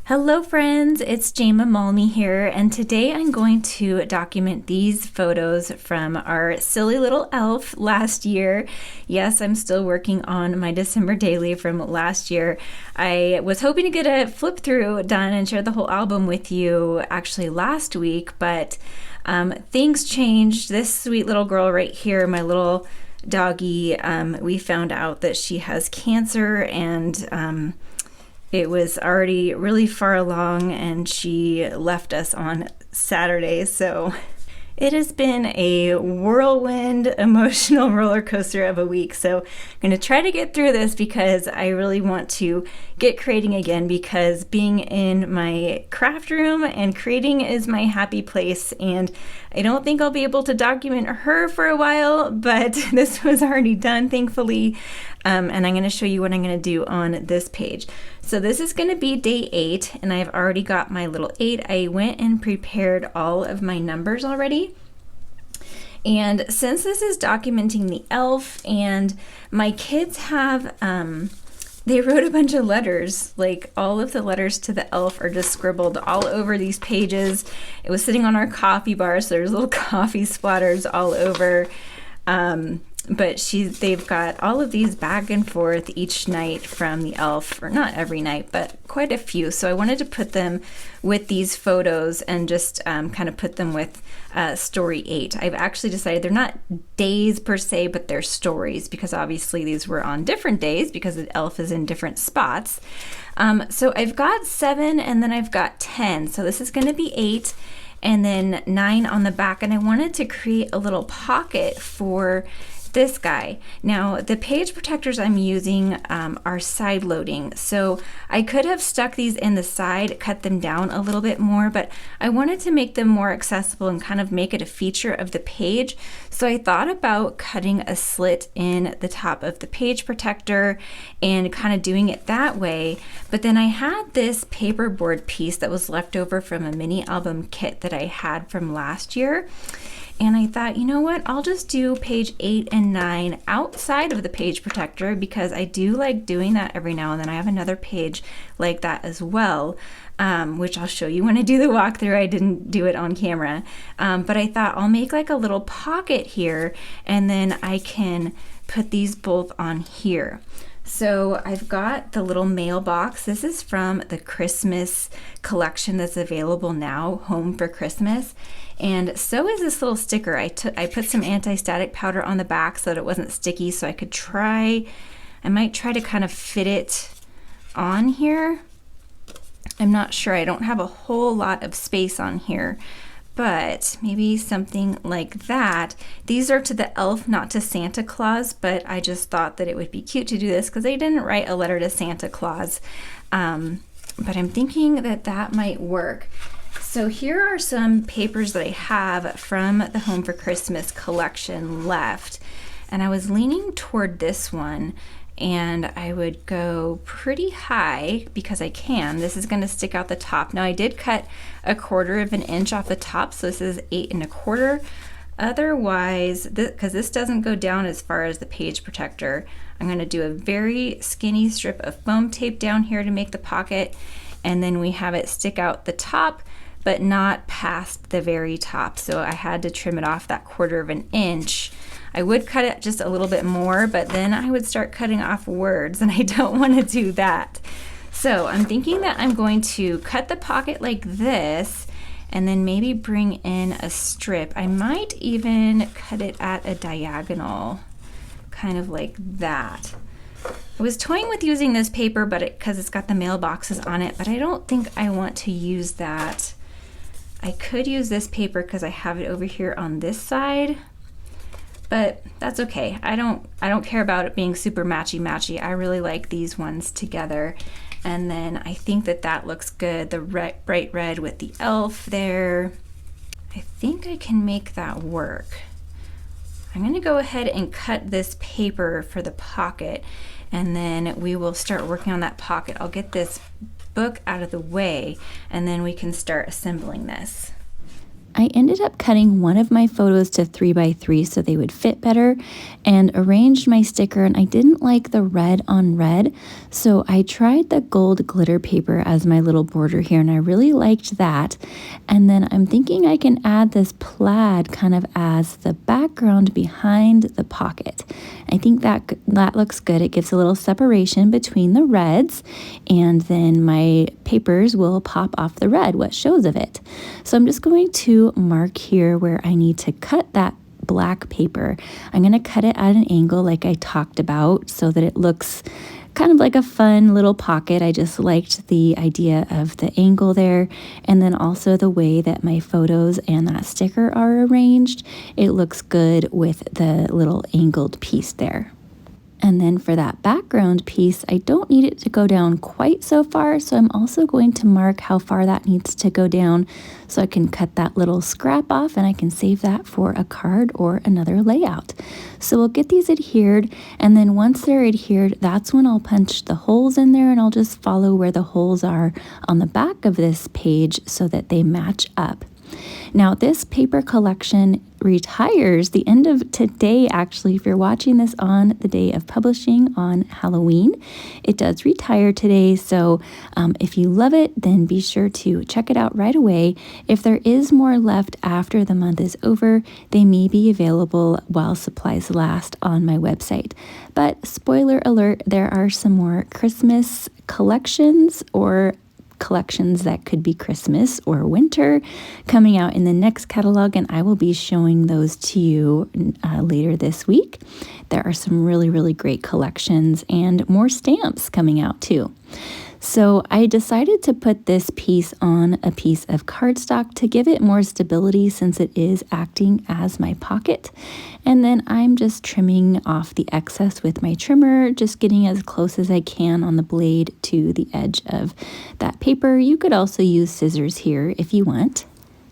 Hello friends, it's Jayma Malme here, and today I'm going to document these photos from our silly little elf last year. Yes, I'm still working on my December daily from last year. I was hoping to get a flip through done and share the whole album with you actually last week, but things changed. This sweet little girl right here, my little doggy, we found out that she has cancer, and it was already really far along, and she left us on Saturday. So it has been a whirlwind emotional roller coaster of a week. So I'm going to try to get through this because I really want to get creating again, because being in my craft room and creating is my happy place, and I don't think I'll be able to document her for a while, but this was already done, thankfully. And I'm going to show you what I'm going to do on this page. So this is going to be day 8, and I've already got my little 8. I went and prepared all of my numbers already. And since this is documenting the elf, and my kids have, they wrote a bunch of letters, like all of the letters to the elf are just scribbled all over these pages. It was sitting on our coffee bar, so there's little coffee splatters all over. But they've got all of these back and forth each night from the elf, or not every night, but quite a few. So I wanted to put them with these photos and just kind of put them with story 8. I've actually decided they're not days per se, but they're stories, because obviously these were on different days because the elf is in different spots. So I've got 7 and then I've got 10. So this is going to be 8 and then 9 on the back. And I wanted to create a little pocket for this guy. Now the page protectors I'm using are side loading, so I could have stuck these in the side, cut them down a little bit more, but I wanted to make them more accessible and kind of make it a feature of the page. So I thought about cutting a slit in the top of the page protector and kind of doing it that way. But then I had this paperboard piece that was left over from a mini album kit that I had from last year. And I thought, you know what, I'll just do page 8 and 9 outside of the page protector, because I do like doing that every now and then. I have another page like that as well, which I'll show you when I do the walkthrough. I didn't do it on camera. But I thought I'll make like a little pocket here, and then I can put these both on here. So I've got the little mailbox. This is from the Christmas collection that's available now, Home for Christmas. And so is this little sticker. I put some anti-static powder on the back so that it wasn't sticky, so I might try to kind of fit it on here. I'm not sure. I don't have a whole lot of space on here, but maybe something like that. These are to the elf, not to Santa Claus, but I just thought that it would be cute to do this because they didn't write a letter to Santa Claus. But I'm thinking that that might work. So here are some papers that I have from the Home for Christmas collection left. And I was leaning toward this one, and I would go pretty high because I can. This is going to stick out the top. Now I did cut 1/4 of an inch off the top, so this is 8 1/4. Otherwise, because this doesn't go down as far as the page protector, I'm going to do a very skinny strip of foam tape down here to make the pocket, and then we have it stick out the top, but not past the very top. So I had to trim it off that 1/4 of an inch. I would cut it just a little bit more, but then I would start cutting off words, and I don't want to do that. So I'm thinking that I'm going to cut the pocket like this, and then maybe bring in a strip. I might even cut it at a diagonal, kind of like that. I was toying with using this paper, but because it's got the mailboxes on it, but I don't think I want to use that. I could use this paper because I have it over here on this side, but that's okay. I don't care about it being super matchy-matchy. I really like these ones together. And then I think that that looks good. The bright red with the elf there. I think I can make that work. I'm gonna go ahead and cut this paper for the pocket, and then we will start working on that pocket. I'll get this book out of the way, and then we can start assembling this. I ended up cutting one of my photos to 3x3 so they would fit better and arranged my sticker, and I didn't like the red on red, so I tried the gold glitter paper as my little border here, and I really liked that. And then I'm thinking I can add this plaid kind of as the background behind the pocket. I think that looks good. It gives a little separation between the reds, and then my papers will pop off the red, what shows of it. So I'm just going to mark here where I need to cut that black paper. I'm going to cut it at an angle like I talked about so that it looks kind of like a fun little pocket. I just liked the idea of the angle there, and then also the way that my photos and that sticker are arranged. It looks good with the little angled piece there. And then for that background piece, I don't need it to go down quite so far, so I'm also going to mark how far that needs to go down so I can cut that little scrap off and I can save that for a card or another layout. So we'll get these adhered, and then once they're adhered, that's when I'll punch the holes in there, and I'll just follow where the holes are on the back of this page so that they match up. Now, this paper collection retires the end of today, actually. If you're watching this on the day of publishing on Halloween, it does retire today. So if you love it, then be sure to check it out right away. If there is more left after the month is over, they may be available while supplies last on my website. But spoiler alert, there are some more Christmas collections or collections that could be Christmas or winter coming out in the next catalog, and I will be showing those to you later this week. There are some really, really great collections and more stamps coming out too. So I decided to put this piece on a piece of cardstock to give it more stability since it is acting as my pocket. And then I'm just trimming off the excess with my trimmer, just getting as close as I can on the blade to the edge of that paper. You could also use scissors here if you want.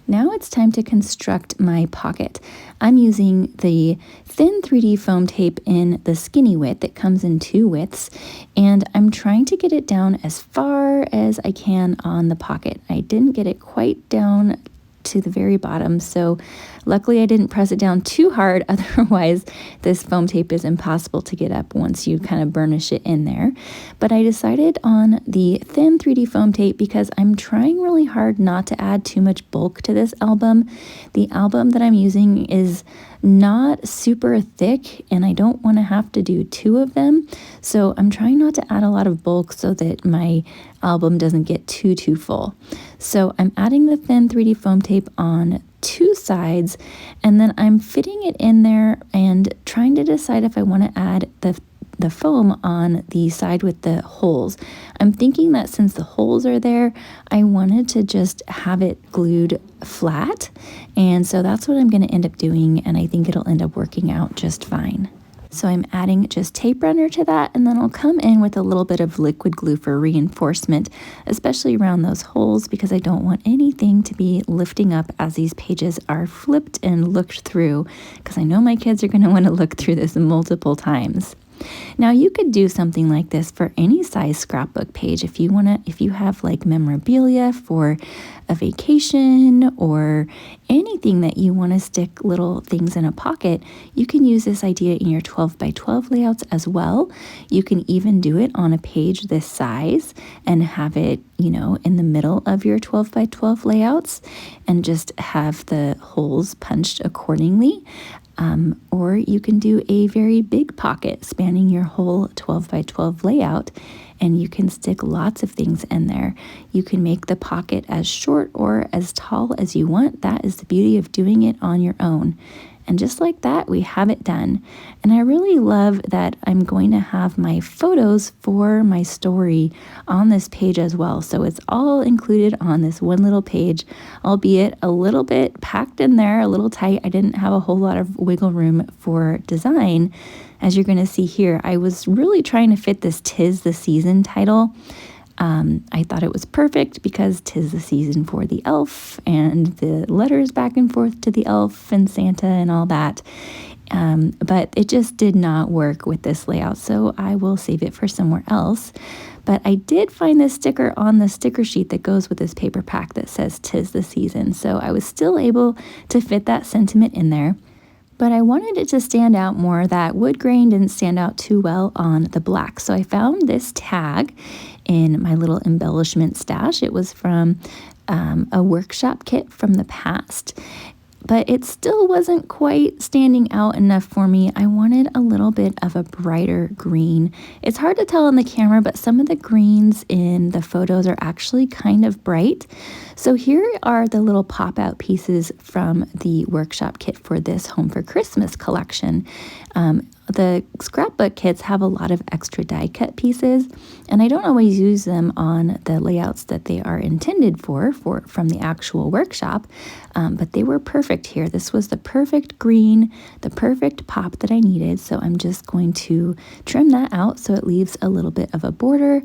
Now it's time to construct my pocket. I'm using the thin 3D foam tape in the skinny width. It comes in 2 widths, and I'm trying to get it down as far as I can on the pocket. I didn't get it quite down to the very bottom, so luckily I didn't press it down too hard, otherwise this foam tape is impossible to get up once you kind of burnish it in there. But I decided on the thin 3D foam tape because I'm trying really hard not to add too much bulk to this album. The album that I'm using is not super thick, and I don't want to have to do 2 of them, so I'm trying not to add a lot of bulk so that my album doesn't get too full. So I'm adding the thin 3D foam tape on 2 sides, and then I'm fitting it in there and trying to decide if I want to add the foam on the side with the holes. I'm thinking that since the holes are there, I wanted to just have it glued flat, and so that's what I'm going to end up doing, and I think it'll end up working out just fine. So I'm adding just tape runner to that, and then I'll come in with a little bit of liquid glue for reinforcement, especially around those holes, because I don't want anything to be lifting up as these pages are flipped and looked through, because I know my kids are going to want to look through this multiple times. Now you could do something like this for any size scrapbook page. If you have like memorabilia for a vacation or anything that you want to stick little things in a pocket, you can use this idea in your 12x12 layouts as well. You can even do it on a page this size and have it, in the middle of your 12x12 layouts and just have the holes punched accordingly. Or you can do a very big pocket spanning your whole 12x12 layout, and you can stick lots of things in there. You can make the pocket as short or as tall as you want. That is the beauty of doing it on your own. And just like that, we have it done. And I really love that I'm going to have my photos for my story on this page as well. So it's all included on this one little page, albeit a little bit packed in there, a little tight. I didn't have a whole lot of wiggle room for design. As you're going to see here, I was really trying to fit this "'Tis the Season" title. I thought it was perfect because 'tis the season for the elf and the letters back and forth to the elf and Santa and all that. but it just did not work with this layout, so I will save it for somewhere else. But I did find this sticker on the sticker sheet that goes with this paper pack that says "'Tis the Season," so I was still able to fit that sentiment in there. But I wanted it to stand out more. That wood grain didn't stand out too well on the black. So I found this tag in my little embellishment stash. It was from a workshop kit from the past, but it still wasn't quite standing out enough for me. I wanted a little bit of a brighter green. It's hard to tell on the camera, but some of the greens in the photos are actually kind of bright. So here are the little pop-out pieces from the workshop kit for this Home for Christmas collection. The scrapbook kits have a lot of extra die cut pieces, and I don't always use them on the layouts that they are intended for from the actual workshop, but they were perfect here. This was the perfect green, the perfect pop that I needed, so I'm just going to trim that out so it leaves a little bit of a border.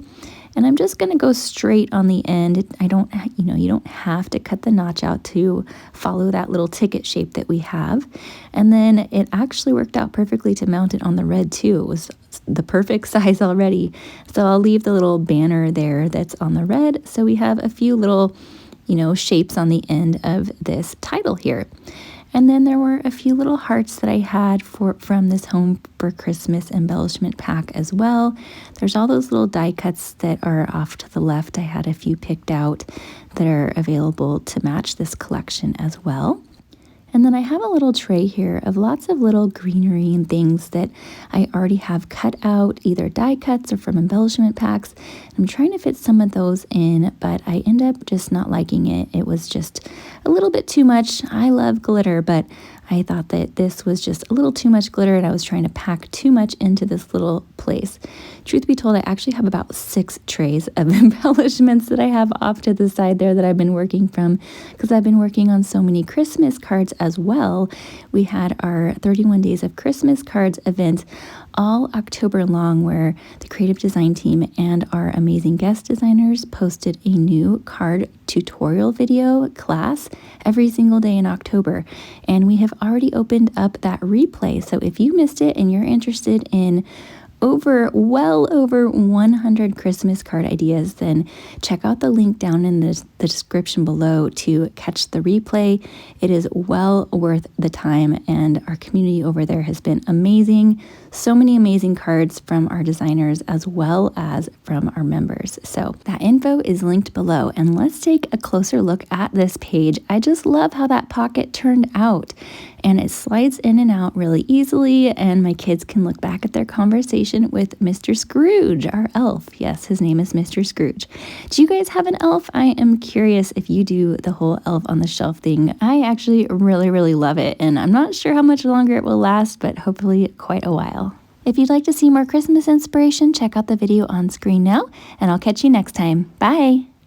And I'm just going to go straight on the end. You don't have to cut the notch out to follow that little ticket shape that we have. And then it actually worked out perfectly to mount it on the red too. It was the perfect size already. So I'll leave the little banner there that's on the red. So we have a few little, shapes on the end of this title here. And then there were a few little hearts that I had from this Home for Christmas embellishment pack as well. There's all those little die cuts that are off to the left. I had a few picked out that are available to match this collection as well. And then I have a little tray here of lots of little greenery and things that I already have cut out, either die cuts or from embellishment packs. I'm trying to fit some of those in, but I end up just not liking it. It was just a little bit too much. I love glitter, but I thought that this was just a little too much glitter and I was trying to pack too much into this little place. Truth be told, I actually have about 6 trays of embellishments that I have off to the side there that I've been working from because I've been working on so many Christmas cards as well. We had our 31 Days of Christmas cards event all October long where the creative design team and our amazing guest designers posted a new card tutorial video class every single day in October. And we have already opened up that replay. So if you missed it and you're interested in well over 100 Christmas card ideas, then check out the link down in the description below to catch the replay. It is well worth the time, and our community over there has been amazing. So many amazing cards from our designers as well as from our members. So that info is linked below, and let's take a closer look at this page. I just love how that pocket turned out, and it slides in and out really easily, and my kids can look back at their conversation with Mr. Scrooge, our elf. Yes, his name is Mr. Scrooge. Do you guys have an elf? I am curious if you do the whole elf on the shelf thing. I actually really, really love it, and I'm not sure how much longer it will last, but hopefully quite a while. If you'd like to see more Christmas inspiration, check out the video on screen now, and I'll catch you next time. Bye!